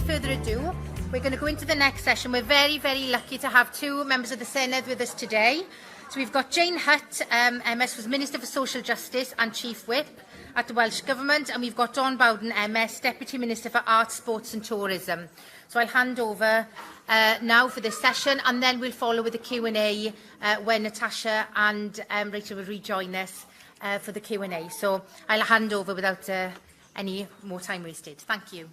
further ado, we're going to go into the next session. We're very, very lucky to have two members of the Senedd with us today. So we've got Jane Hutt, MS, was Minister for Social Justice and Chief Whip at the Welsh Government, and we've got Bowden, MS, Deputy Minister for Arts, Sports and Tourism. So I'll hand over now for this session, and then we'll follow with the Q&A when Natasha and Rachel will rejoin us for the Q&A. So I'll hand over without any more time wasted. Thank you.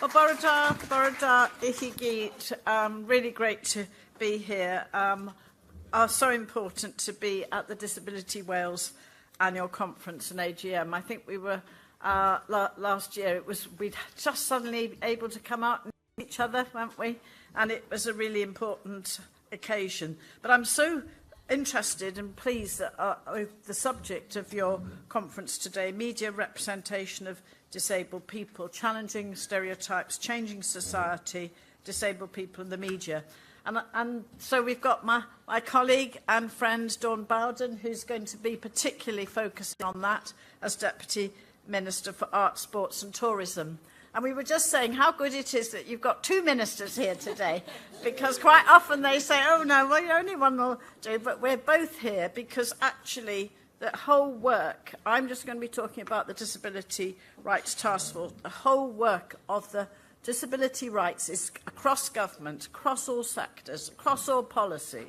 Well, Borada Ihigit, really great to be here. Are so important to be at the Disability Wales annual conference and AGM. I think we were last year. We'd just suddenly able to come out and meet each other, weren't we? And it was a really important occasion. But I'm so interested and pleased that with the subject of your conference today, media representation of disabled people, challenging stereotypes, changing society, disabled people in the media. And so we've got my colleague and friend Dawn Bowden, who's going to be particularly focusing on that as Deputy Minister for Arts, Sports and Tourism. And we were just saying how good it is that you've got two ministers here today, because quite often they say, oh no, well, only one will do, but we're both here because actually the whole work, I'm just going to be talking about the Disability Rights Task Force, the whole work of the disability rights is across government, across all sectors, across all policy.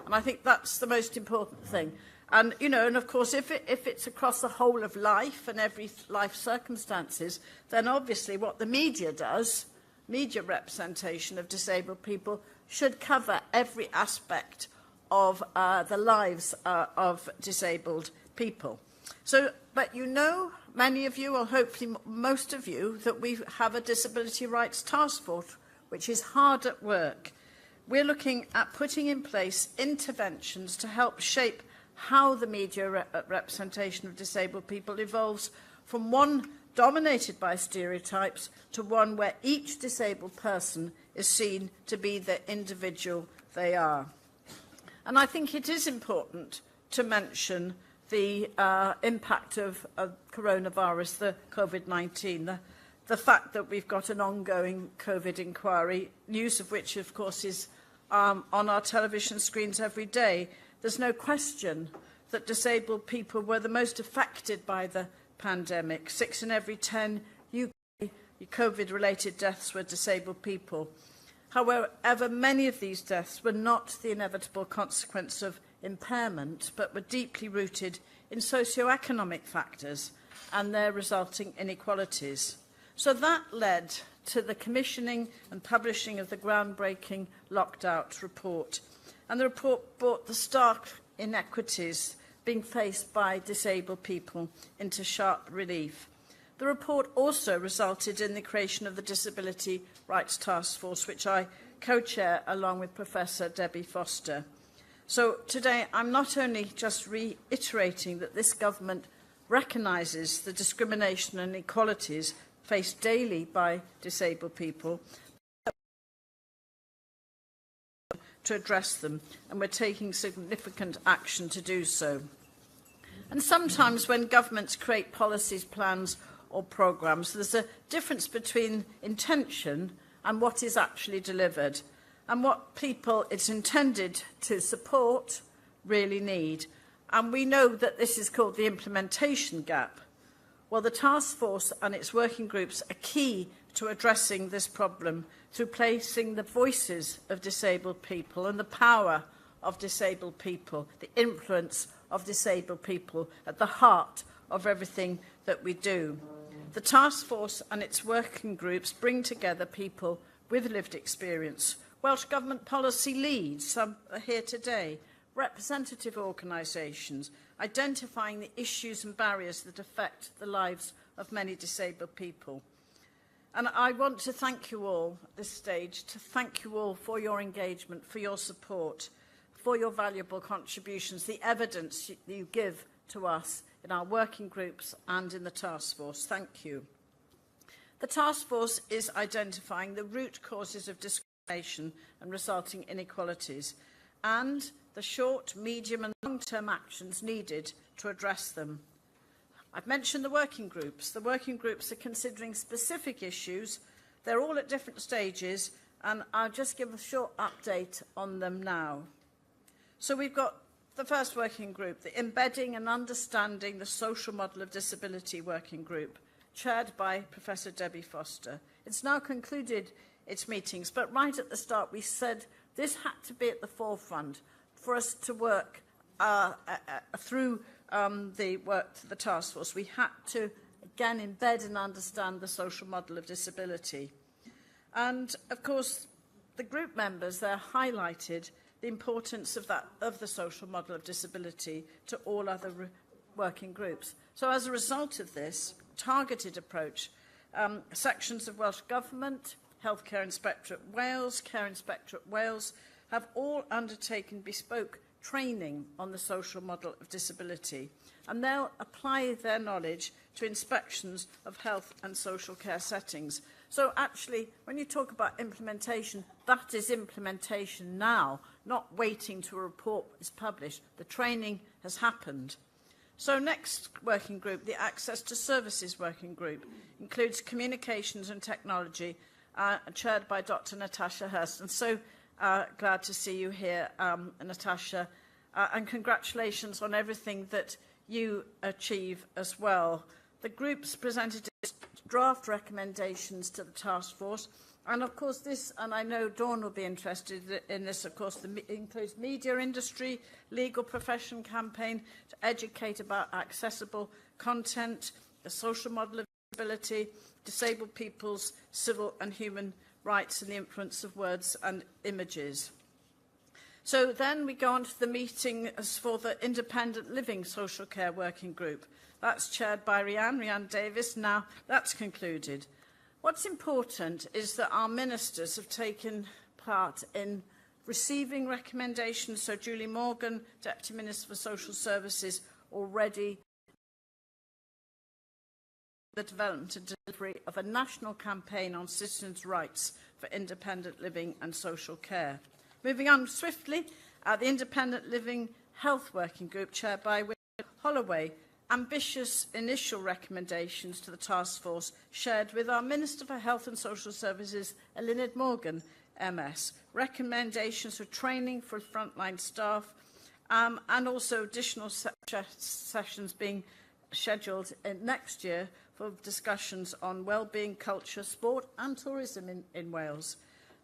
And I think that's the most important thing. And, you know, and of course, if it's across the whole of life and every life circumstances, then obviously what the media does, media representation of disabled people, should cover every aspect of the lives of disabled people. So, but you know, many of you, or hopefully most of you, that we have a Disability Rights Task Force, which is hard at work. We're looking at putting in place interventions to help shape how the media representation of disabled people evolves from one dominated by stereotypes to one where each disabled person is seen to be the individual they are. And I think it is important to mention the impact of coronavirus, the COVID-19, the fact that we've got an ongoing COVID inquiry, news of which, of course, is on our television screens every day. There's no question that disabled people were the most affected by the pandemic. 6 in every 10 UK COVID-related deaths were disabled people. However, many of these deaths were not the inevitable consequence of impairment, but were deeply rooted in socio-economic factors and their resulting inequalities. So that led to the commissioning and publishing of the groundbreaking Locked Out report. And the report brought the stark inequities being faced by disabled people into sharp relief. The report also resulted in the creation of the Disability Rights Task Force, which I co-chair along with Professor Debbie Foster. So today I'm not only just reiterating that this government recognises the discrimination and inequalities faced daily by disabled people, to address them, and we're taking significant action to do so. And sometimes when governments create policies, plans or programmes, there's a difference between intention and what is actually delivered, and what people it's intended to support really need. And we know that this is called the implementation gap. Well, the task force and its working groups are key to addressing this problem through placing the voices of disabled people and the power of disabled people, the influence of disabled people at the heart of everything that we do. The task force and its working groups bring together people with lived experience, Welsh Government policy leads, some are here today, representative organisations, identifying the issues and barriers that affect the lives of many disabled people. And I want to thank you all at this stage, to thank you all for your engagement, for your support, for your valuable contributions, the evidence you give to us in our working groups and in the task force. Thank you. The task force is identifying the root causes of discrimination and resulting inequalities, and the short, medium and long-term actions needed to address them. I've mentioned the working groups. The working groups are considering specific issues. They're all at different stages, and I'll just give a short update on them now. So we've got the first working group, the Embedding and Understanding the Social Model of Disability Working Group, chaired by Professor Debbie Foster. It's now concluded its meetings, but right at the start we said this had to be at the forefront for us to work through the work to the task force. We had to, again, embed and understand the social model of disability. And, of course, the group members there highlighted the importance of the social model of disability to all other working groups. So as a result of this targeted approach, sections of Welsh Government, Healthcare Inspectorate Wales, Care Inspectorate Wales have all undertaken bespoke training on the social model of disability, and they'll apply their knowledge to inspections of health and social care settings. So actually, when you talk about implementation, that is implementation now, not waiting till a report is published. The training has happened. So next working group, the Access to Services working group, includes communications and technology, chaired by Dr. Natasha Hurst. And so glad to see you here, Natasha, and congratulations on everything that you achieve as well. The groups presented its draft recommendations to the task force, and of course this, and I know Dawn will be interested in this, of course, includes media industry, legal profession campaign to educate about accessible content, the social model of disability, disabled people's civil and human rights and the influence of words and images. So then we go on to the meeting for the Independent Living Social Care Working Group. That's chaired by Rhiannon Davis. Now that's concluded. What's important is that our ministers have taken part in receiving recommendations. So Julie Morgan, Deputy Minister for Social Services, already the development and delivery of a national campaign on citizens' rights for independent living and social care. Moving on swiftly, the Independent Living Health Working Group, chaired by William Holloway, ambitious initial recommendations to the task force shared with our Minister for Health and Social Services, Eluned Morgan, MS, recommendations for training for frontline staff, and also additional sessions being scheduled next year for discussions on wellbeing, culture, sport and tourism in Wales.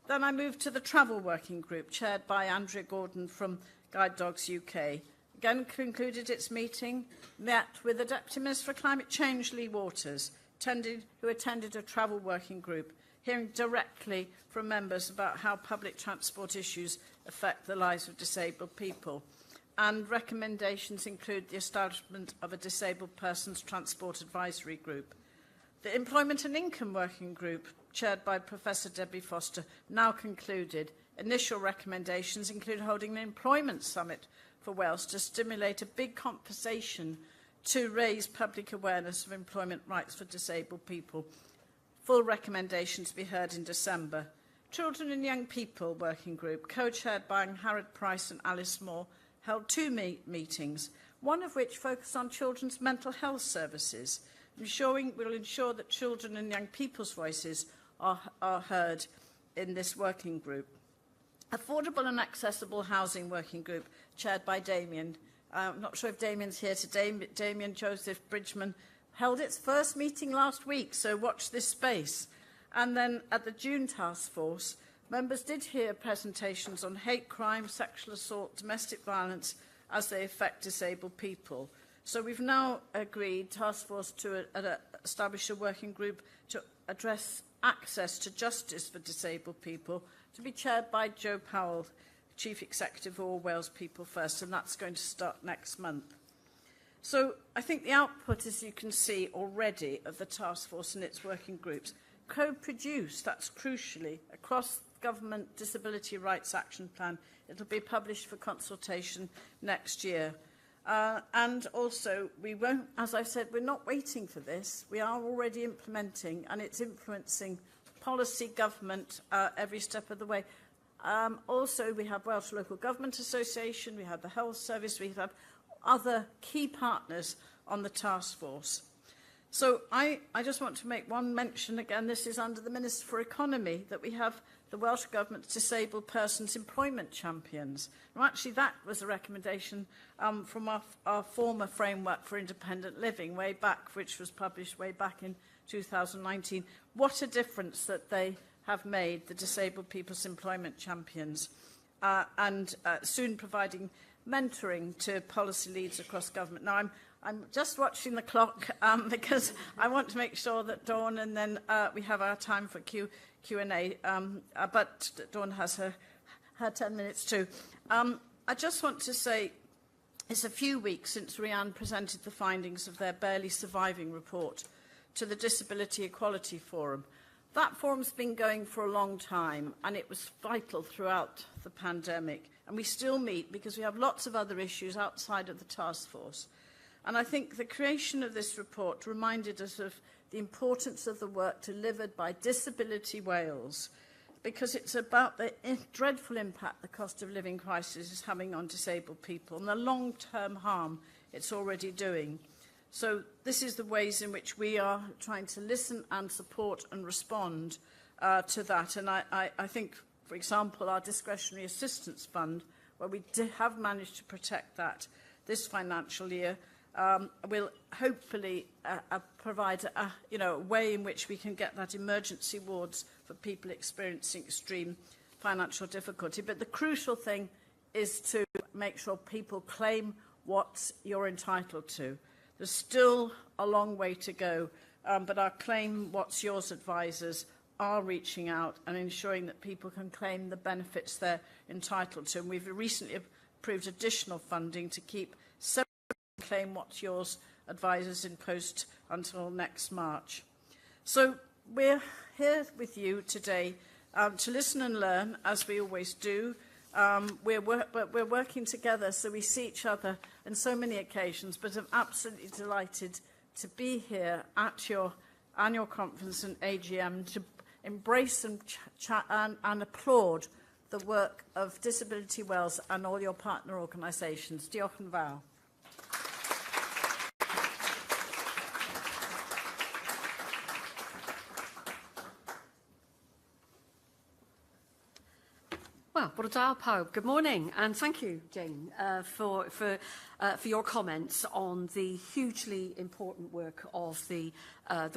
Then I move to the Travel Working Group, chaired by Andrea Gordon from Guide Dogs UK. Again, concluded its meeting, met with the Deputy Minister for Climate Change, Lee Waters, who attended a travel working group, hearing directly from members about how public transport issues affect the lives of disabled people. And recommendations include the establishment of a Disabled Persons Transport Advisory Group. The Employment and Income Working Group, chaired by Professor Debbie Foster, now concluded. Initial recommendations include holding an employment summit for Wales to stimulate a big conversation to raise public awareness of employment rights for disabled people. Full recommendations to be heard in December. Children and Young People Working Group, co-chaired by Harrod Price and Alice Moore, held two meetings, one of which focused on children's mental health services, will ensure that children and young people's voices are heard in this working group. Affordable and Accessible Housing Working Group, chaired by Damien. I'm not sure if Damien's here today. Damien Joseph Bridgman held its first meeting last week, so watch this space. And then at the June Task Force, members did hear presentations on hate crime, sexual assault, domestic violence as they affect disabled people. So we've now agreed, Task Force, to establish a working group to address access to justice for disabled people, to be chaired by Joe Powell, Chief Executive of All Wales People First, and that's going to start next month. So I think the output, as you can see already, of the Task Force and its working groups, co-produced, that's crucially, across Government Disability Rights Action Plan. It'll be published for consultation next year. And also, we won't, as I said, we're not waiting for this. We are already implementing, and it's influencing policy, government, every step of the way. Also, we have Welsh Local Government Association, we have the Health Service, we have other key partners on the task force. So I just want to make one mention again. This is under the Minister for Economy, that we have the Welsh Government's Disabled Persons Employment Champions. Now, actually, that was a recommendation from our former Framework for Independent Living, way back, which was published way back in 2019. What a difference that they have made, the Disabled People's Employment Champions, and soon providing mentoring to policy leads across government. Now, I'm just watching the clock because I want to make sure that Dawn, and then we have our time for Q&A, but Dawn has her 10 minutes too. I just want to say it's a few weeks since Rhiannon presented the findings of their barely surviving report to the Disability Equality Forum. That forum's been going for a long time, and it was vital throughout the pandemic. And we still meet because we have lots of other issues outside of the task force. And I think the creation of this report reminded us of the importance of the work delivered by Disability Wales, because it's about the dreadful impact the cost of living crisis is having on disabled people and the long-term harm it's already doing. So this is the ways in which we are trying to listen and support and respond to that. And I think, for example, our discretionary assistance fund, where we have managed to protect that this financial year, will hopefully provide a way in which we can get that emergency wards for people experiencing extreme financial difficulty. But the crucial thing is to make sure people claim what you're entitled to. There's still a long way to go, but our Claim What's Yours advisors are reaching out and ensuring that people can claim the benefits they're entitled to. And we've recently approved additional funding to keep 7 Claim What's Yours advisors in post until next March. So we're here with you today to listen and learn, as we always do. We're working together, so we see each other on so many occasions, but I'm absolutely delighted to be here at your annual conference and AGM to embrace and applaud the work of Disability Wales and all your partner organisations. Diolch yn fawr. Well, bore da pawb. Good morning, and thank you, Jane, for your comments on the hugely important work of the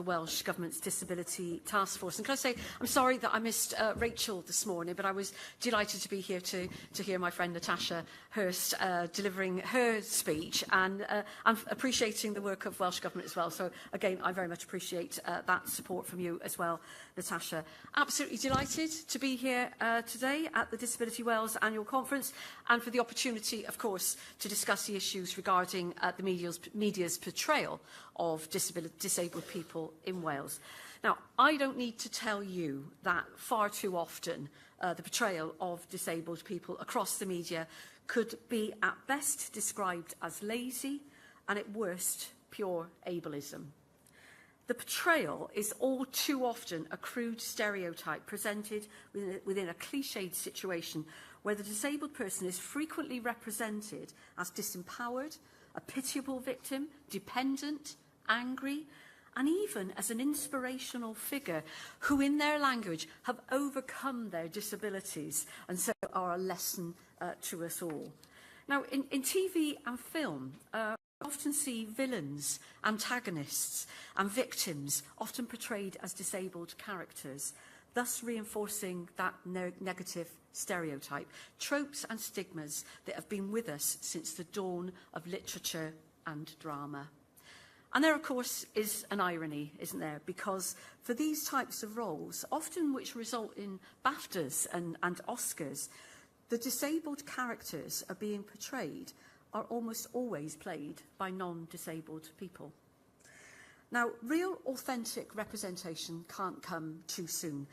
Welsh Government's Disability Task Force. And can I say, I'm sorry that I missed Rachel this morning, but I was delighted to be here to hear my friend Natasha Hurst delivering her speech, and I'm appreciating the work of Welsh Government as well. So again, I very much appreciate that support from you as well, Natasha. Absolutely delighted to be here today at the Disability Wales Annual Conference, and for the opportunity, of course, to discuss the issues regarding the media's portrayal of disabled people in Wales. Now, I don't need to tell you that far too often the portrayal of disabled people across the media could be at best described as lazy and at worst pure ableism. The portrayal is all too often a crude stereotype presented within a cliched situation where the disabled person is frequently represented as disempowered, a pitiable victim, dependent, angry, and even as an inspirational figure who, in their language, have overcome their disabilities and so are a lesson to us all. Now, in TV and film, we often see villains, antagonists and victims often portrayed as disabled characters, thus reinforcing that negative stereotype, tropes and stigmas that have been with us since the dawn of literature and drama. And there, of course, is an irony, isn't there? Because for these types of roles, often which result in BAFTAs and Oscars, the disabled characters are being portrayed are almost always played by non-disabled people. Now, real, authentic representation can't come too soon.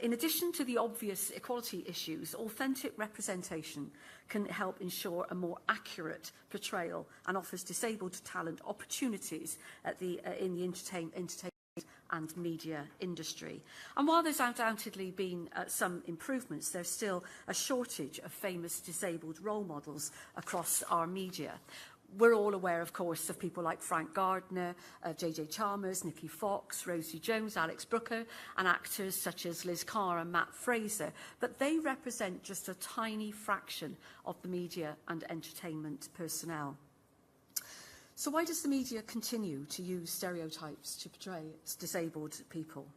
In addition to the obvious equality issues, authentic representation can help ensure a more accurate portrayal and offers disabled talent opportunities at in the entertainment and media industry. And while there's undoubtedly been some improvements, there's still a shortage of famous disabled role models across our media. We're all aware, of course, of people like Frank Gardner, JJ Chalmers, Nikki Fox, Rosie Jones, Alex Brooker, and actors such as Liz Carr and Matt Fraser, but they represent just a tiny fraction of the media and entertainment personnel. So why does the media continue to use stereotypes to portray disabled people?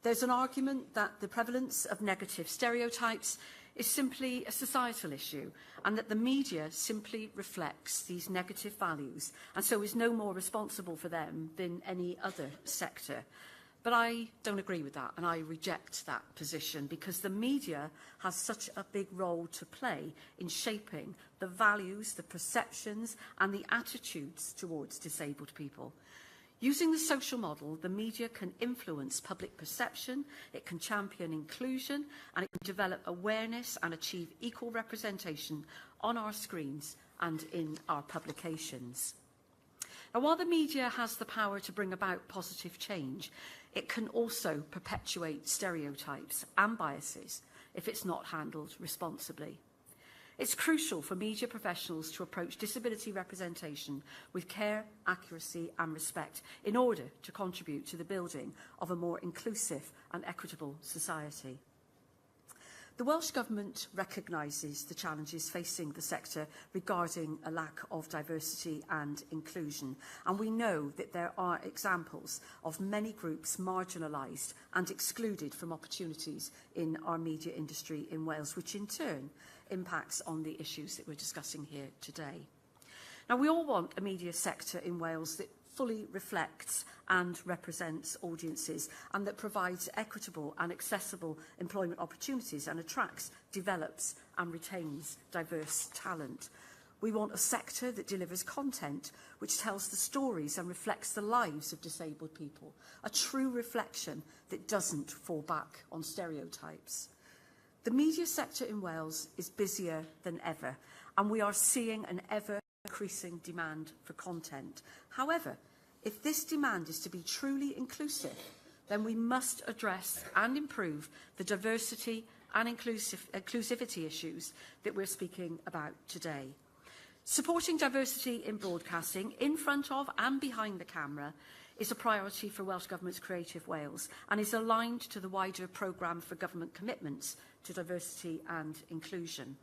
There's an argument that the prevalence of negative stereotypes is simply a societal issue, and that the media simply reflects these negative values and so is no more responsible for them than any other sector. But I don't agree with that, and I reject that position, because the media has such a big role to play in shaping the values, the perceptions and the attitudes towards disabled people. Using the social model, the media can influence public perception, it can champion inclusion, and it can develop awareness and achieve equal representation on our screens and in our publications. Now, while the media has the power to bring about positive change, it can also perpetuate stereotypes and biases if it's not handled responsibly. It's crucial for media professionals to approach disability representation with care, accuracy and respect in order to contribute to the building of a more inclusive and equitable society. The Welsh Government recognises the challenges facing the sector regarding a lack of diversity and inclusion, and we know that there are examples of many groups marginalised and excluded from opportunities in our media industry in Wales, which in turn impacts on the issues that we're discussing here today. Now, we all want a media sector in Wales that fully reflects and represents audiences, and that provides equitable and accessible employment opportunities and attracts, develops and retains diverse talent. We want a sector that delivers content which tells the stories and reflects the lives of disabled people, a true reflection that doesn't fall back on stereotypes. The media sector in Wales is busier than ever, and we are seeing an ever-increasing demand for content. However, if this demand is to be truly inclusive, then we must address and improve the diversity and inclusivity issues that we're speaking about today. Supporting diversity in broadcasting, in front of and behind the camera, is a priority for Welsh Government's Creative Wales and is aligned to the wider programme for government commitments to diversity and inclusion.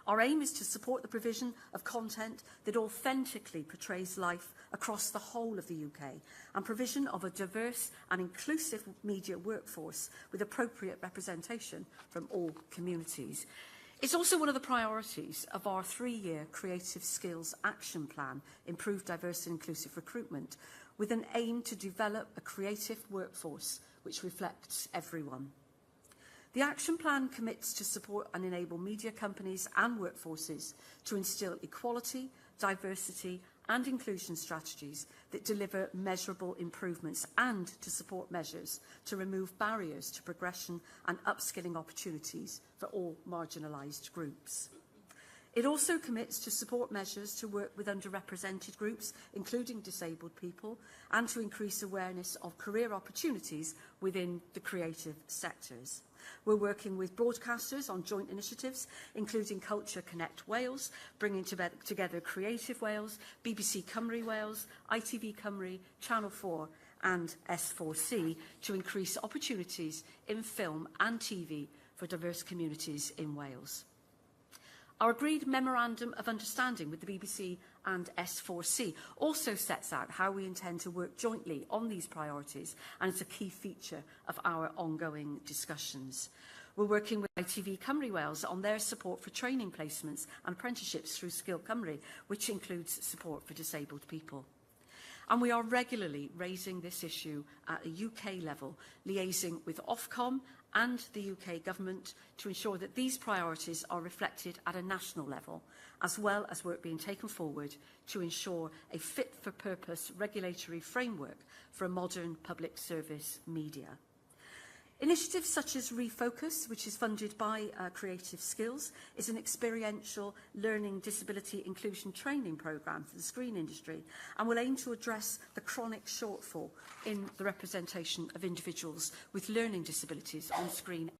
Our aim is to support the provision of content that authentically portrays life across the whole of the UK, and provision of a diverse and inclusive media workforce with appropriate representation from all communities. It's also one of the priorities of our 3-year Creative Skills Action Plan, Improved Diverse and Inclusive Recruitment, with an aim to develop a creative workforce which reflects everyone. The Action Plan commits to support and enable media companies and workforces to instil equality, diversity and inclusion strategies that deliver measurable improvements, and to support measures to remove barriers to progression and upskilling opportunities for all marginalised groups. It also commits to support measures to work with underrepresented groups, including disabled people, and to increase awareness of career opportunities within the creative sectors. We're working with broadcasters on joint initiatives, including Culture Connect Wales, bringing together Creative Wales, BBC Cymru Wales, ITV Cymru, Channel 4 and S4C, to increase opportunities in film and TV for diverse communities in Wales. Our agreed Memorandum of Understanding with the BBC and S4C also sets out how we intend to work jointly on these priorities, and it's a key feature of our ongoing discussions. We're working with ITV Cymru Wales on their support for training placements and apprenticeships through Skill Cymru, which includes support for disabled people. And we are regularly raising this issue at a UK level, liaising with Ofcom and the UK Government to ensure that these priorities are reflected at a national level, as well as work being taken forward to ensure a fit-for-purpose regulatory framework for a modern public service media. Initiatives such as Refocus, which is funded by Creative Skills, is an experiential learning disability inclusion training programme for the screen industry, and will aim to address the chronic shortfall in the representation of individuals with learning disabilities on screen.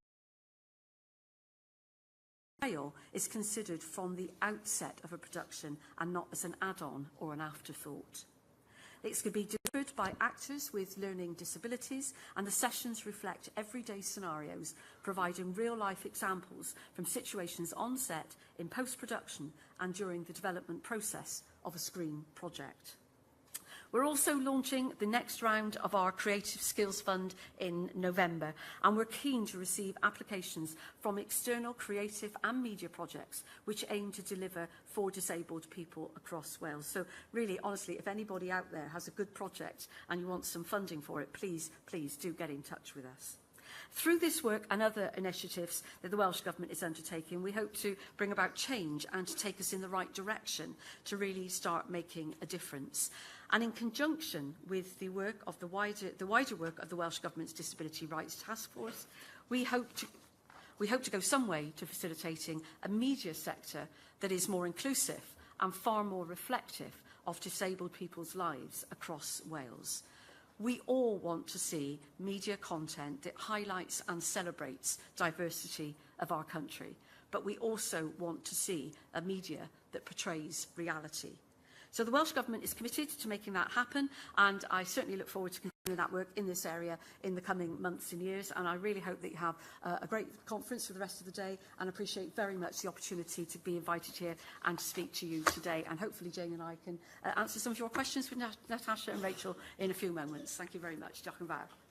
portrayal is considered from the outset of a production and not as an add-on or an afterthought. It can be delivered by actors with learning disabilities, and the sessions reflect everyday scenarios, providing real-life examples from situations on set, in post-production and during the development process of a screen project. We're also launching the next round of our Creative Skills Fund in November, and we're keen to receive applications from external creative and media projects which aim to deliver for disabled people across Wales. So really, honestly, if anybody out there has a good project and you want some funding for it, please do get in touch with us. Through this work and other initiatives that the Welsh Government is undertaking, we hope to bring about change and to take us in the right direction to really start making a difference. And in conjunction with the work of the wider work of the Welsh Government's Disability Rights Task Force, we hope to go some way to facilitating a media sector that is more inclusive and far more reflective of disabled people's lives across Wales. We all want to see media content that highlights and celebrates diversity of our country, but we also want to see a media that portrays reality. So the Welsh Government is committed to making that happen, and I certainly look forward to continuing that work in this area in the coming months and years, and I really hope that you have a great conference for the rest of the day, and appreciate very much the opportunity to be invited here and to speak to you today, and hopefully Jane and I can answer some of your questions with Natasha and Rachel in a few moments. Thank you very much. Diolch yn fawr.